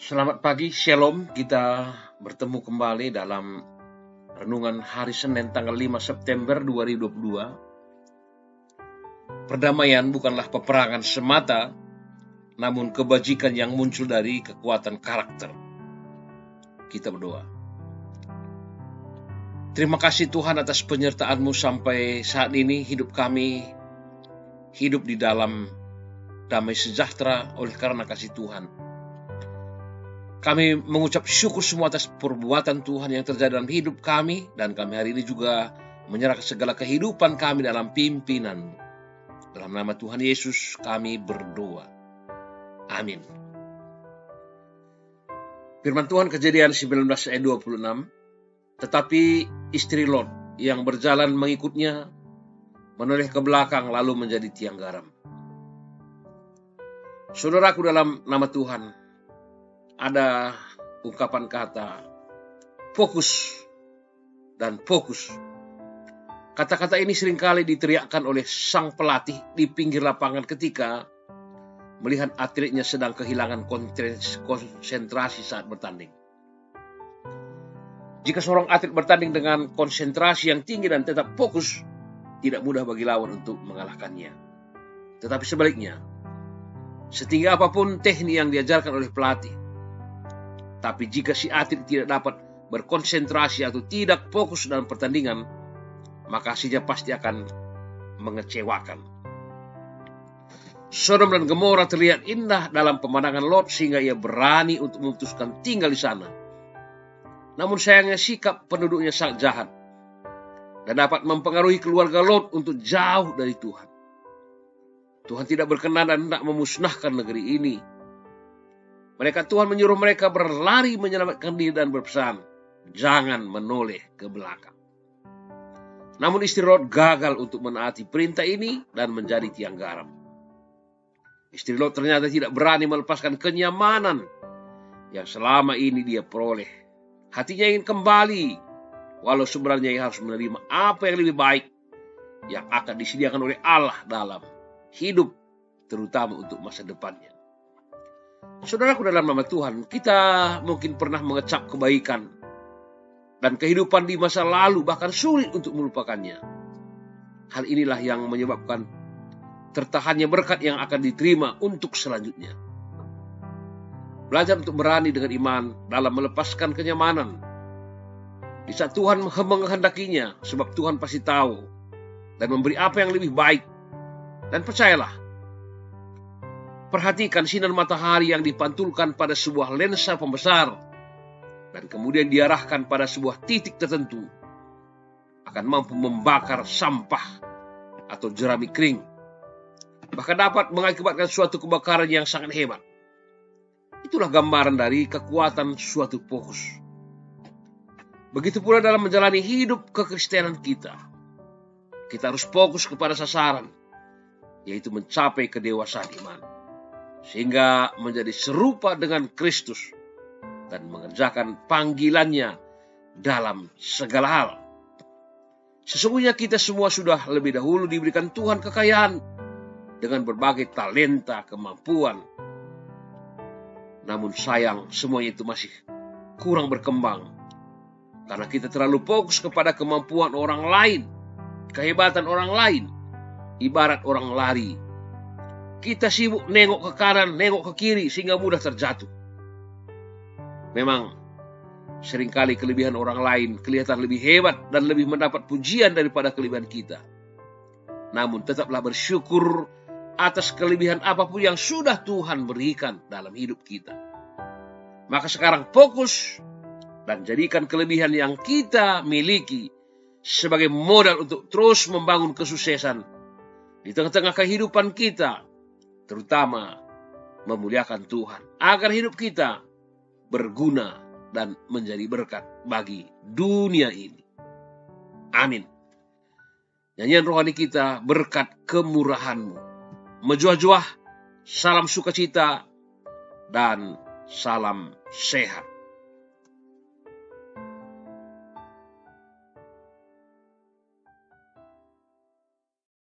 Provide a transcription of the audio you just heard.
Selamat pagi, Shalom. Kita bertemu kembali dalam renungan hari Senin tanggal 5 September 2022. Perdamaian bukanlah peperangan semata, namun kebajikan yang muncul dari kekuatan karakter. Kita berdoa. Terima kasih Tuhan atas penyertaan-Mu sampai saat ini hidup kami hidup di dalam damai sejahtera oleh karena kasih Tuhan. Kami mengucap syukur semua atas perbuatan Tuhan yang terjadi dalam hidup kami, dan kami hari ini juga menyerahkan segala kehidupan kami dalam pimpinan. Dalam nama Tuhan Yesus kami berdoa. Amin. Firman Tuhan Kejadian 19 ayat 26. Tetapi istri Lot yang berjalan mengikutnya menoleh ke belakang lalu menjadi tiang garam. Saudaraku, dalam nama Tuhan ada ungkapan kata fokus dan fokus. Kata-kata ini seringkali diteriakkan oleh sang pelatih di pinggir lapangan ketika melihat atletnya sedang kehilangan konsentrasi saat bertanding. Jika seorang atlet bertanding dengan konsentrasi yang tinggi dan tetap fokus, tidak mudah bagi lawan untuk mengalahkannya. Tetapi sebaliknya, setinggi apapun teknik yang diajarkan oleh pelatih, tapi jika si atlet tidak dapat berkonsentrasi atau tidak fokus dalam pertandingan, maka hasilnya pasti akan mengecewakan. Sodom dan Gomora terlihat indah dalam pemandangan Lot sehingga ia berani untuk memutuskan tinggal di sana. Namun sayangnya sikap penduduknya sangat jahat dan dapat mempengaruhi keluarga Lot untuk jauh dari Tuhan. Tuhan tidak berkenan dan hendak memusnahkan negeri ini. Tuhan menyuruh mereka berlari menyelamatkan diri dan berpesan, jangan menoleh ke belakang. Namun istri Lot gagal untuk menaati perintah ini dan menjadi tiang garam. Istri Lot ternyata tidak berani melepaskan kenyamanan yang selama ini dia peroleh. Hatinya ingin kembali, walau sebenarnya ia harus menerima apa yang lebih baik yang akan disediakan oleh Allah dalam hidup, terutama untuk masa depannya. Saudaraku, dalam nama Tuhan, kita mungkin pernah mengecap kebaikan dan kehidupan di masa lalu, bahkan sulit untuk melupakannya. Hal inilah yang menyebabkan tertahannya berkat yang akan diterima untuk selanjutnya. Belajar untuk berani dengan iman dalam melepaskan kenyamanan di saat Tuhan menghendakinya, sebab Tuhan pasti tahu dan memberi apa yang lebih baik. Dan percayalah, perhatikan sinar matahari yang dipantulkan pada sebuah lensa pembesar dan kemudian diarahkan pada sebuah titik tertentu akan mampu membakar sampah atau jerami kering, bahkan dapat mengakibatkan suatu kebakaran yang sangat hebat. Itulah gambaran dari kekuatan suatu fokus. Begitu pula dalam menjalani hidup kekristenan kita. Kita harus fokus kepada sasaran, yaitu mencapai kedewasaan iman, sehingga menjadi serupa dengan Kristus dan mengerjakan panggilannya dalam segala hal. Sesungguhnya kita semua sudah lebih dahulu diberikan Tuhan kekayaan dengan berbagai talenta, kemampuan. Namun sayang, semuanya itu masih kurang berkembang karena kita terlalu fokus kepada kemampuan orang lain, kehebatan orang lain. Ibarat orang lari, kita sibuk nengok ke kanan, nengok ke kiri sehingga mudah terjatuh. Memang seringkali kelebihan orang lain kelihatan lebih hebat dan lebih mendapat pujian daripada kelebihan kita. Namun tetaplah bersyukur atas kelebihan apapun yang sudah Tuhan berikan dalam hidup kita. Maka sekarang fokus dan jadikan kelebihan yang kita miliki sebagai modal untuk terus membangun kesuksesan di tengah-tengah kehidupan kita, terutama memuliakan Tuhan, agar hidup kita berguna dan menjadi berkat bagi dunia ini. Amin. Nyanyian rohani kita, berkat kemurahan-Mu. Menjuah-juah, salam sukacita, dan salam sehat.